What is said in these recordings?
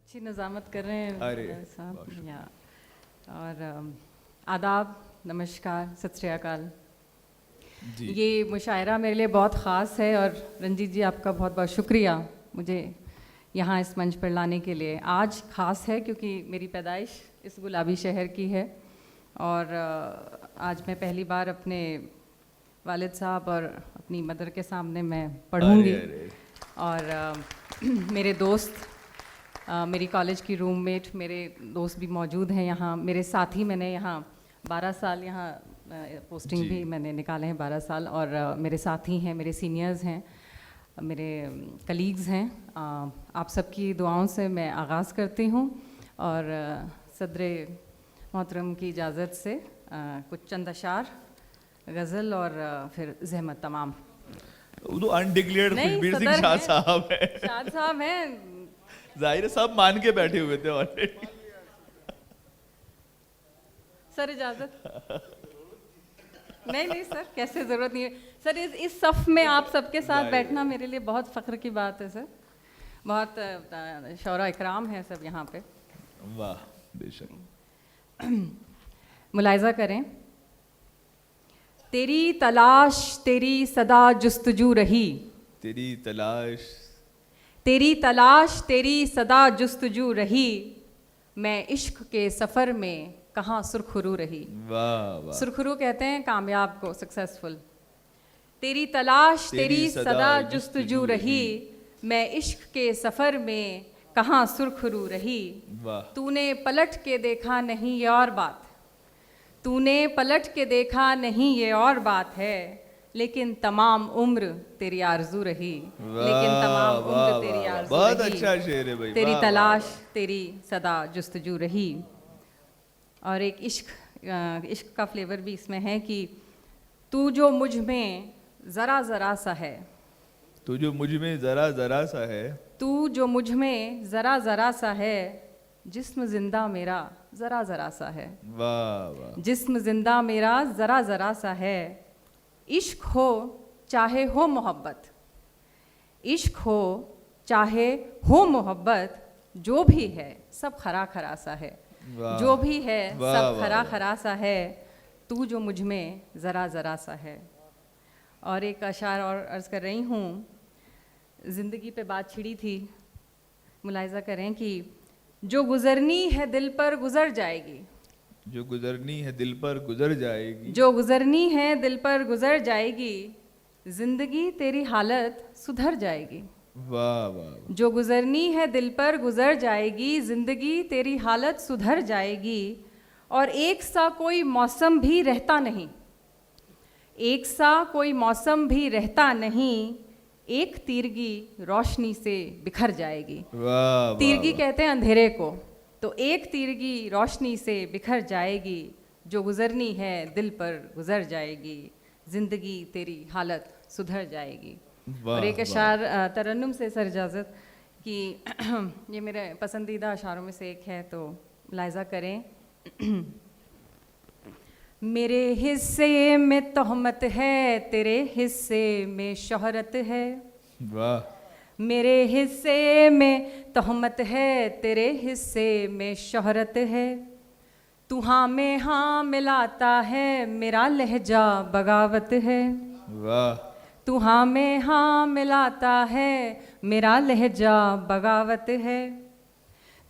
अच्छी नज़ामत कर रहे हैं अरे, साहब। बहुत शुक्रिया। या और आदाब, नमस्कार, सत श्री अकाल। जी ये मुशायरा मेरे लिए बहुत ख़ास है और रंजीत जी आपका बहुत बहुत शुक्रिया मुझे यहाँ इस मंच पर लाने के लिए। आज ख़ास है क्योंकि मेरी पैदाइश इस गुलाबी शहर की है और आज मैं पहली बार अपने वालिद साहब और अपनी मदर के सामने मैं पढ़ूंगी। अरे, और मेरे दोस्त, मेरी कॉलेज की रूममेट, मेरे दोस्त भी मौजूद हैं यहाँ। मेरे साथी, मैंने यहाँ 12 साल यहाँ पोस्टिंग जी। भी मैंने निकाले हैं 12 साल। और मेरे साथी हैं, मेरे सीनियर्स हैं, मेरे कलीग्स हैं। आप सबकी दुआओं से मैं आगाज़ करती हूँ और सदर मोहतरम की इजाज़त से कुछ चंद अशार, गज़ल और फिर ज़हमत तमाम। वो तो अनडिक्लेयर्ड नहीं, खुशबीर सिंह सदर शाह हैं। साहब है। शाद साहब हैं, जाहिर है सब मान के बैठे हुए थे ऑलरेडी। सर इजाज़त। नहीं सर, कैसे ज़रूरत नहीं है सर। इस सफ़ में आप सबके साथ बैठना मेरे लिए बहुत फ़ख्र की बात है सर। बहुत शौरा इकराम है सब यहाँ पे। वाह, बेशक। मुलाहिज़ा करें, तेरी तलाश तेरी सदा जुस्तजू रही, तेरी तलाश तेरी तलाश तेरी सदा जुस्तजू रही, मैं इश्क के सफ़र में कहाँ सुरखरू रही। वाह वाह। सुरखरू कहते हैं कामयाब को, सक्सेसफुल। तेरी तलाश तेरी सदा जुस्तजू रही, मैं इश्क के सफ़र में कहाँ सुरखरू रही। वाह। तूने पलट के देखा नहीं ये और बात, तूने पलट के देखा नहीं ये और बात है, लेकिन तमाम उम्र तेरी आरज़ू रही। लेकिन तमाम उम्र तेरी आरज़ू बहुत रही। अच्छा शेर है भाई। तेरी वाह, तलाश वाह, तेरी सदा जुस्तजू रही। और एक इश्क का फ्लेवर भी इसमें है कि तू जो मुझ में ज़रा ज़रा सा है, तू जो मुझ में जरा जरा सा है, तू जो मुझ में ज़रा ज़रा सा है, जिस्म ज़िंदा मेरा ज़रा ज़रा सा है। वाह वाह। जिस्म ज़िंदा मेरा ज़रा ज़रा सा है। इश्क हो चाहे हो मोहब्बत, इश्क हो चाहे हो मोहब्बत, जो भी है सब खरा खरा सा है। वाह। जो भी है वाह, सब वाह, खरा वाह। खरा सा है, तू जो मुझ में ज़रा ज़रा सा है। और एक अशार और अर्ज़ कर रही हूँ, ज़िंदगी पे बात छिड़ी थी। मुलाहिज़ा करें कि जो गुज़रनी है दिल पर गुज़र जाएगी, जो गुजरनी है दिल पर गुजर जाएगी, जो गुज़रनी है दिल पर गुज़र जाएगी, ज़िंदगी तेरी हालत सुधर जाएगी। वाह वाह। जो गुज़रनी है दिल पर गुज़र जाएगी, ज़िंदगी तेरी हालत सुधर जाएगी। और एक सा कोई मौसम भी रहता नहीं, एक सा कोई मौसम भी रहता नहीं, एक तीरगी रोशनी से बिखर जाएगी। वाह। तीरगी कहते हैं अंधेरे को, तो एक तीरगी रोशनी से बिखर जाएगी। जो गुज़रनी है दिल पर गुज़र जाएगी, ज़िंदगी तेरी हालत सुधर जाएगी। और एक अशार तरन्नुम से सर इजाज़त कि ये मेरे पसंदीदा अशारों में से एक है, तो मुलाहिज़ा करें। मेरे हिस्से में तोहमत है, तेरे हिस्से में शोहरत है। वाह। मेरे हिस्से में तोहमत है, तेरे हिस्से में शोहरत है। तू हाँ में हाँ मिलाता है, मेरा लहजा बगावत है। वाह। तू हाँ में हाँ मिलाता है, मेरा लहजा बगावत है।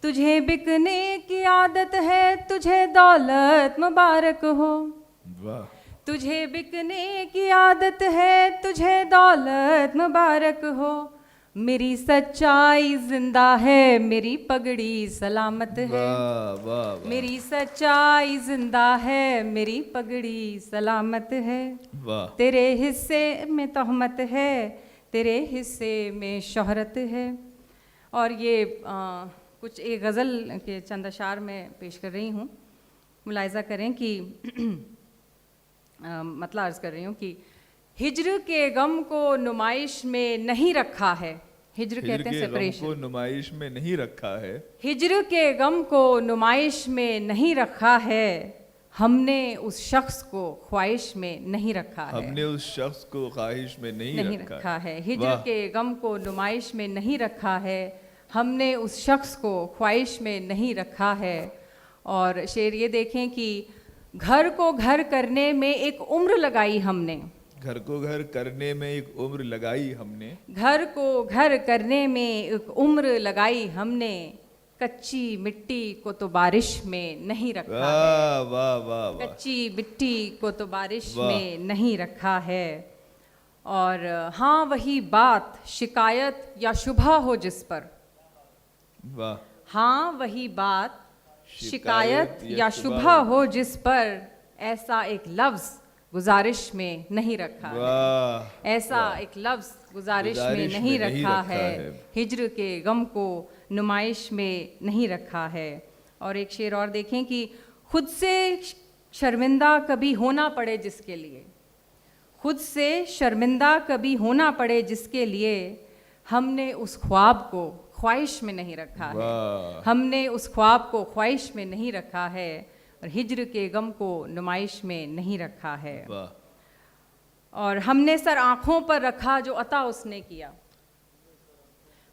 तुझे बिकने की आदत है, तुझे दौलत मुबारक हो। वाह। तुझे बिकने की आदत है, तुझे दौलत मुबारक हो। मेरी सच्चाई जिंदा है, मेरी पगड़ी सलामत है। वाह वाह। मेरी सच्चाई जिंदा है, मेरी पगड़ी सलामत है। वाह। तेरे हिस्से में तोहमत है, तेरे हिस्से में शोहरत है। और ये कुछ एक गज़ल के चंद अशार में पेश कर रही हूँ। मुलाहिज़ा करें कि मतलब अर्ज़ कर रही हूँ कि हिज्र के गम को नुमाइश में नहीं रखा है। हिज्र कहते हैं सेपरेशन। को नुमाइश में नहीं रखा है। हिज्र के गम को नुमाइश में नहीं रखा है, हमने उस शख्स को ख्वाहिश में नहीं रखा है। हमने उस शख्स को ख्वाहिश में नहीं रखा है। हिज्र के गम को नुमाइश में नहीं रखा है, हमने उस शख्स को ख्वाहिश में नहीं रखा है। और शेर ये देखें कि घर को घर करने में एक उम्र लगाई हमने, घर को घर करने में एक उम्र लगाई हमने, घर को घर करने में एक उम्र लगाई हमने, कच्ची मिट्टी को तो बारिश में नहीं रखा है। वाह वाह वाह वाह, कच्ची मिट्टी को तो बारिश वाह। में नहीं रखा है। और हाँ वही बात शिकायत या शुबह हो जिस पर, वाह, हाँ वही बात शिकायत शिकायत या शुबह हो जिस पर, ऐसा एक लफ्ज गुजारिश में नहीं रखा है। वाह, ऐसा एक लफ्ज गुजारिश में नहीं रखा है। हिज्र के गम को नुमाइश में नहीं रखा है। और एक शेर और देखें कि खुद से शर्मिंदा कभी होना पड़े जिसके लिए, खुद से शर्मिंदा कभी होना पड़े जिसके लिए, हमने उस ख्वाब को ख्वाहिश में नहीं रखा है। वाह, हमने उस ख्वाब को ख्वाहिश में नहीं रखा है और हिज्र के गम को नुमाइश में नहीं रखा है। वाह, और हमने सर आँखों पर रखा जो अता उसने किया,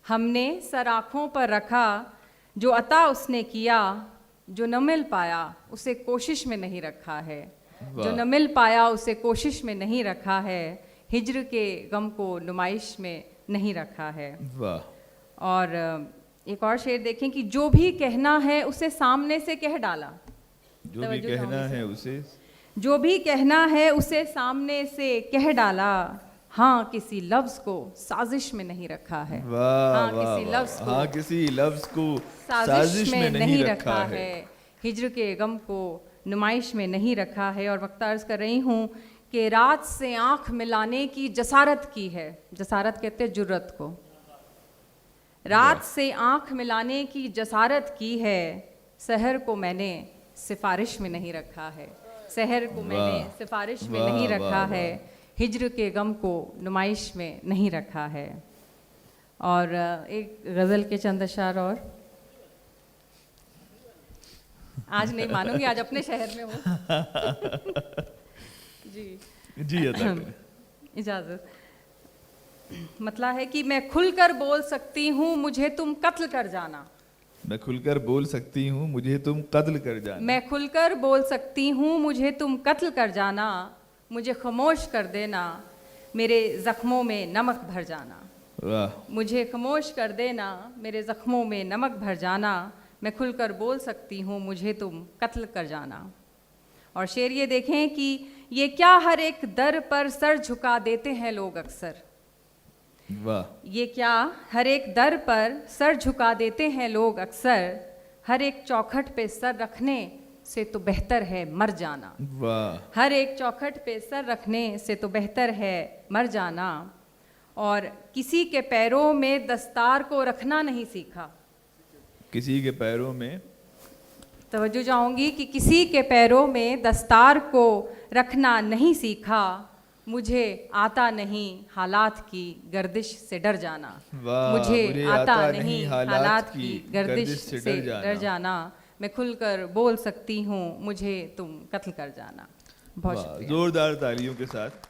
हमने सर आँखों पर रखा जो अता उसने किया, जो न मिल पाया उसे कोशिश में नहीं रखा है, जो न मिल पाया उसे कोशिश में नहीं रखा है, हिज्र के गम को नुमाइश में नहीं रखा है। वाह, और एक और शेर देखें कि जो भी कहना है उसे सामने से कह डाला, जो भी तवज्जो कहना चाहूंगी है उसे, जो भी कहना है उसे सामने से कह डाला, हाँ किसी लफ्ज को साजिश में नहीं रखा है। वाह हाँ वाह किसी वाह, लफ्ज को हाँ किसी लफ्ज को साजिश में नहीं रखा है, हिज्र के गम को नुमाइश में नहीं रखा है। और वक्त अर्ज कर रही हूँ कि रात से आंख मिलाने की जसारत की है, जसारत कहते हैं जुर्रत को, रात से आंख मिलाने की जसारत की है, सहर को मैंने सिफारिश में नहीं रखा है, सहर को मैंने सिफारिश में वाह, नहीं वाह, रखा वाह। है, हिज्र के गम को नुमाइश में नहीं रखा है। और एक गज़ल के चंद अशार और, आज नहीं मानूंगी, आज अपने शहर में हूँ जी जी अदा करें। इजाज़त। मतला है कि मैं खुलकर बोल सकती हूँ मुझे तुम कत्ल कर जाना, मैं खुलकर बोल सकती हूँ मुझे तुम कत्ल कर जाना, मैं खुलकर बोल सकती हूँ मुझे तुम कत्ल कर जाना, मुझे खामोश कर देना मेरे ज़ख्मों में नमक भर जाना, वाह, मुझे खामोश कर देना मेरे ज़ख्मों में नमक भर जाना, मैं खुलकर बोल सकती हूँ मुझे तुम कत्ल कर जाना। और शेर ये देखें कि ये क्या हर एक दर पर सर झुका देते हैं लोग अक्सर, वाह, ये क्या हर एक दर पर सर झुका देते हैं लोग अक्सर, हर एक चौखट पे सर रखने से तो बेहतर है मर जाना, वाह, हर एक चौखट पे सर रखने से तो बेहतर है मर जाना। और किसी के पैरों में दस्तार को रखना नहीं सीखा, किसी के पैरों में, तवज्जो चाहूँगी कि किसी के पैरों में दस्तार को रखना नहीं सीखा, मुझे आता नहीं हालात की गर्दिश से डर जाना, वाह, मुझे आता नहीं हालात की गर्दिश से डर जाना, मैं खुलकर बोल सकती हूँ मुझे तुम कत्ल कर जाना। बहुत वाह, शुक्रिया। जोरदार तालियों के साथ।